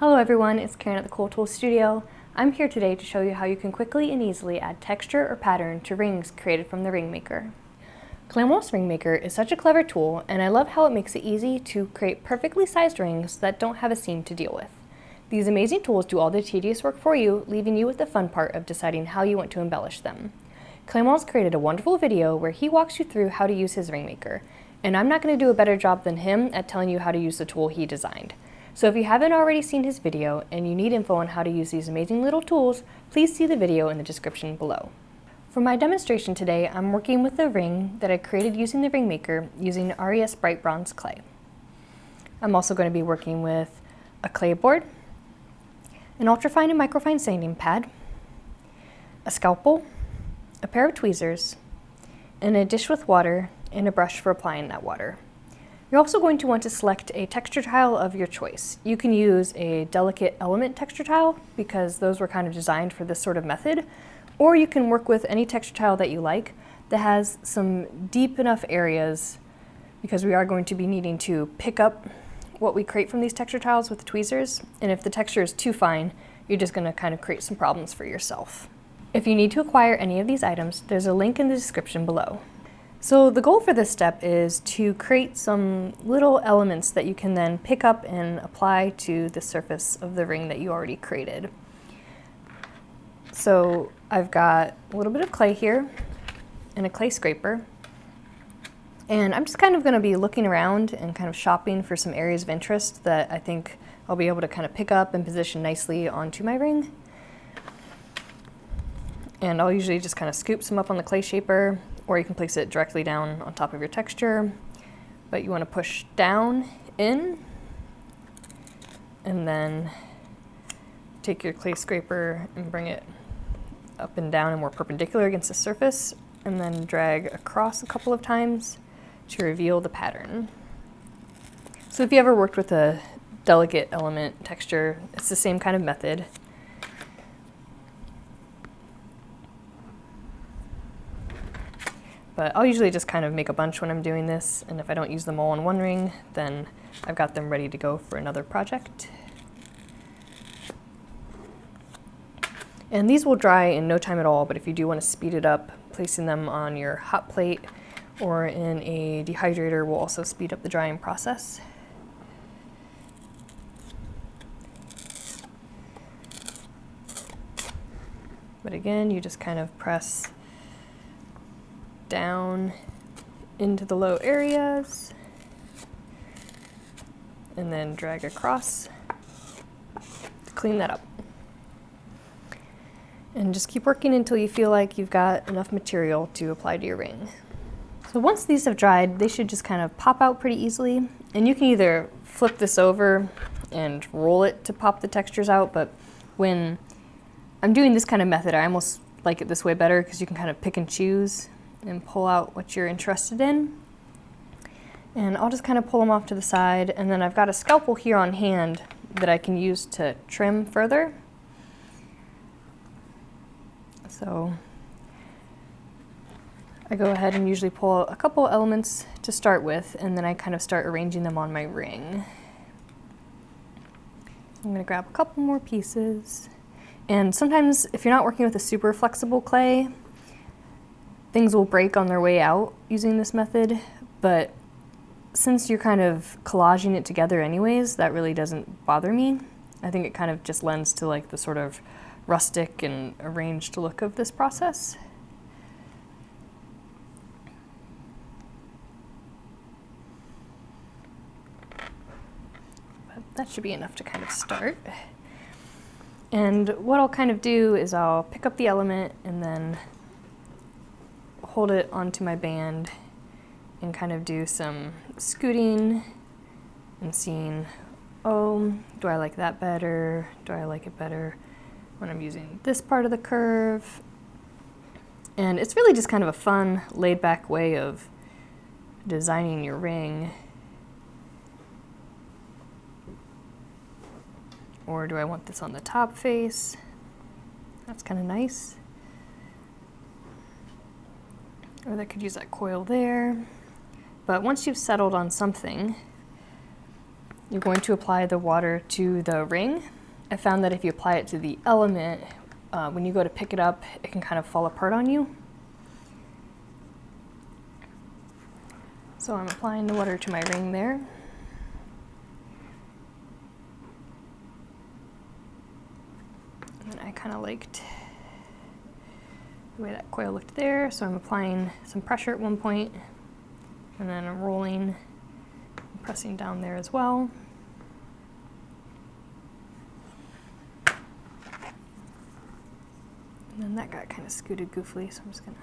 Hello everyone, it's Karen at the Cool Tools Studio. I'm here today to show you how you can quickly and easily add texture or pattern to rings created from the Ring Maker. Clamwell's Ring Maker is such a clever tool, and I love how it makes it easy to create perfectly sized rings that don't have a seam to deal with. These amazing tools do all the tedious work for you, leaving you with the fun part of deciding how you want to embellish them. Clamwell's created a wonderful video where he walks you through how to use his Ring Maker, and I'm not going to do a better job than him at telling you how to use the tool he designed. So if you haven't already seen his video and you need info on how to use these amazing little tools, please see the video in the description below. For my demonstration today, I'm working with a ring that I created using the Ring Maker using RES Bright Bronze clay. I'm also going to be working with a clay board, an ultrafine and microfine sanding pad, a scalpel, a pair of tweezers, and a dish with water and a brush for applying that water. You're also going to want to select a texture tile of your choice. You can use a delicate element texture tile because those were kind of designed for this sort of method, or you can work with any texture tile that you like that has some deep enough areas, because we are going to be needing to pick up what we create from these texture tiles with the tweezers, and if the texture is too fine, you're just going to kind of create some problems for yourself. If you need to acquire any of these items, there's a link in the description below. So the goal for this step is to create some little elements that you can then pick up and apply to the surface of the ring that you already created. So I've got a little bit of clay here and a clay scraper, and I'm just kind of going to be looking around and kind of shopping for some areas of interest that I think I'll be able to kind of pick up and position nicely onto my ring. And I'll usually just kind of scoop some up on the clay shaper, or you can place it directly down on top of your texture, but you want to push down in and then take your clay scraper and bring it up and down and more perpendicular against the surface, and then drag across a couple of times to reveal the pattern. So if you ever worked with a delicate element texture, it's the same kind of method. But I'll usually just kind of make a bunch when I'm doing this, and if I don't use them all in one ring, then I've got them ready to go for another project. And these will dry in no time at all, but if you do want to speed it up, placing them on your hot plate or in a dehydrator will also speed up the drying process. But again, you just kind of press down into the low areas and then drag across to clean that up. And just keep working until you feel like you've got enough material to apply to your ring. So once these have dried, they should just kind of pop out pretty easily, and you can either flip this over and roll it to pop the textures out, but when I'm doing this kind of method, I almost like it this way better because you can kind of pick and choose and pull out what you're interested in. And I'll just kind of pull them off to the side, and then I've got a scalpel here on hand that I can use to trim further. So I go ahead and usually pull a couple elements to start with, and then I kind of start arranging them on my ring. I'm going to grab a couple more pieces. And sometimes if you're not working with a super flexible clay, things will break on their way out using this method, but since you're kind of collaging it together anyways, that really doesn't bother me. I think it kind of just lends to like the sort of rustic and arranged look of this process. But that should be enough to kind of start. And what I'll kind of do is I'll pick up the element and then hold it onto my band and kind of do some scooting and seeing, oh, do I like that better? Do I like it better when I'm using this part of the curve? And it's really just kind of a fun, laid-back way of designing your ring. Or do I want this on the top face? That's kind of nice. Or they could use that coil there. But once you've settled on something, you're going to apply the water to the ring. I found that if you apply it to the element, when you go to pick it up, it can kind of fall apart on you. So I'm applying the water to my ring there. And I kind of liked the way that coil looked there, so I'm applying some pressure at one point, and then I'm rolling, pressing down there as well. And then that got kind of scooted goofily, so I'm just gonna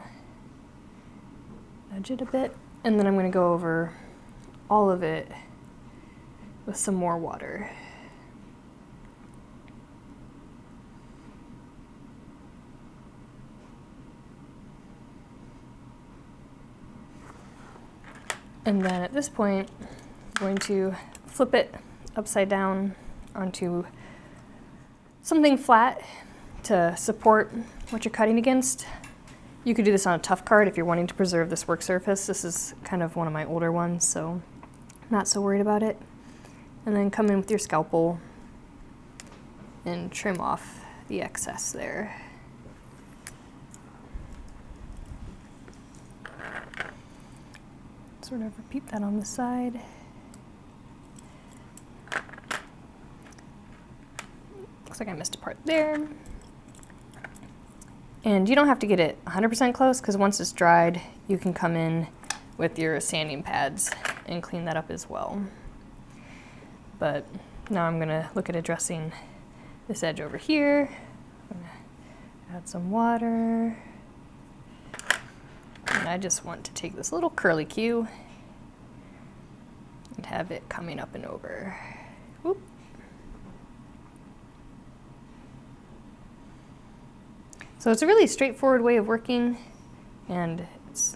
nudge it a bit. And then I'm gonna go over all of it with some more water. And then at this point, I'm going to flip it upside down onto something flat to support what you're cutting against. You could do this on a tough card if you're wanting to preserve this work surface. This is kind of one of my older ones, so I'm not so worried about it. And then come in with your scalpel and trim off the excess there. Sort of repeat that on the side. Looks like I missed a part there. And you don't have to get it 100% close, because once it's dried, you can come in with your sanding pads and clean that up as well. But now I'm gonna look at addressing this edge over here. I'm gonna add some water. And I just want to take this little curly cue and have it coming up and over. Whoop. So it's a really straightforward way of working, and it's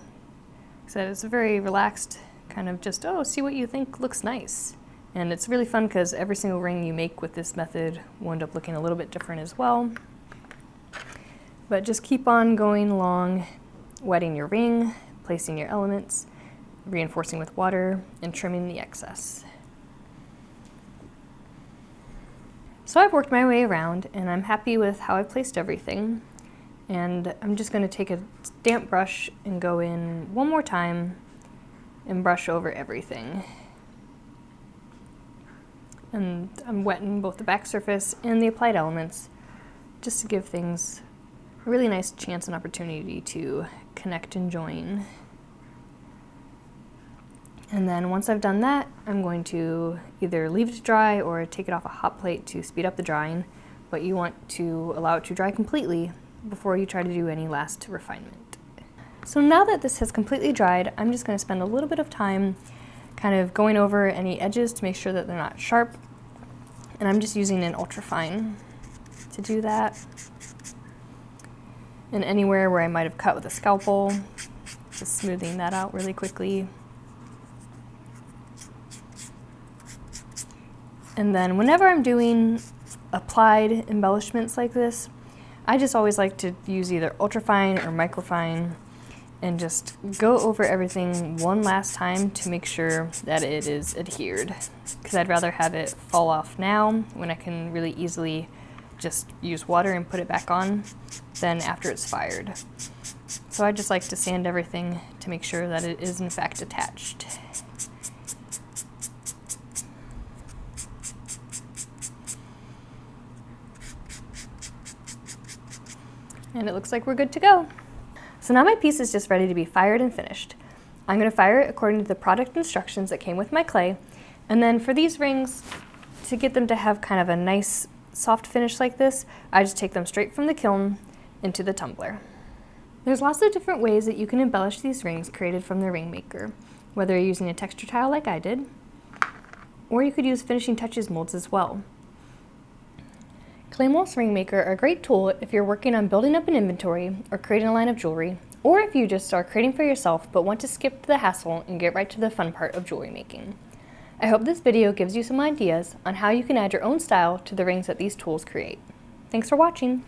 a very relaxed kind of just, oh, see what you think looks nice. And it's really fun because every single ring you make with this method will end up looking a little bit different as well. But just keep on going along, wetting your ring, placing your elements, reinforcing with water, and trimming the excess. So I've worked my way around, and I'm happy with how I placed everything. And I'm just going to take a damp brush and go in one more time and brush over everything. And I'm wetting both the back surface and the applied elements just to give things a really nice chance and opportunity to connect and join. And then once I've done that, I'm going to either leave it to dry or take it off a hot plate to speed up the drying, but you want to allow it to dry completely before you try to do any last refinement. So now that this has completely dried, I'm just going to spend a little bit of time kind of going over any edges to make sure that they're not sharp. And I'm just using an ultrafine to do that. And anywhere where I might have cut with a scalpel, just smoothing that out really quickly. And then whenever I'm doing applied embellishments like this, I just always like to use either ultrafine or microfine and just go over everything one last time to make sure that it is adhered. Because I'd rather have it fall off now when I can really easily just use water and put it back on than after it's fired. So I just like to sand everything to make sure that it is in fact attached. And it looks like we're good to go. So now my piece is just ready to be fired and finished. I'm going to fire it according to the product instructions that came with my clay. And then for these rings, to get them to have kind of a nice soft finish like this, I just take them straight from the kiln into the tumbler. There's lots of different ways that you can embellish these rings created from the ring maker, whether you're using a texture tile like I did, or you could use finishing touches molds as well. Clay molds ring maker are a great tool if you're working on building up an inventory or creating a line of jewelry, or if you just are creating for yourself but want to skip the hassle and get right to the fun part of jewelry making. I hope this video gives you some ideas on how you can add your own style to the rings that these tools create. Thanks for watching!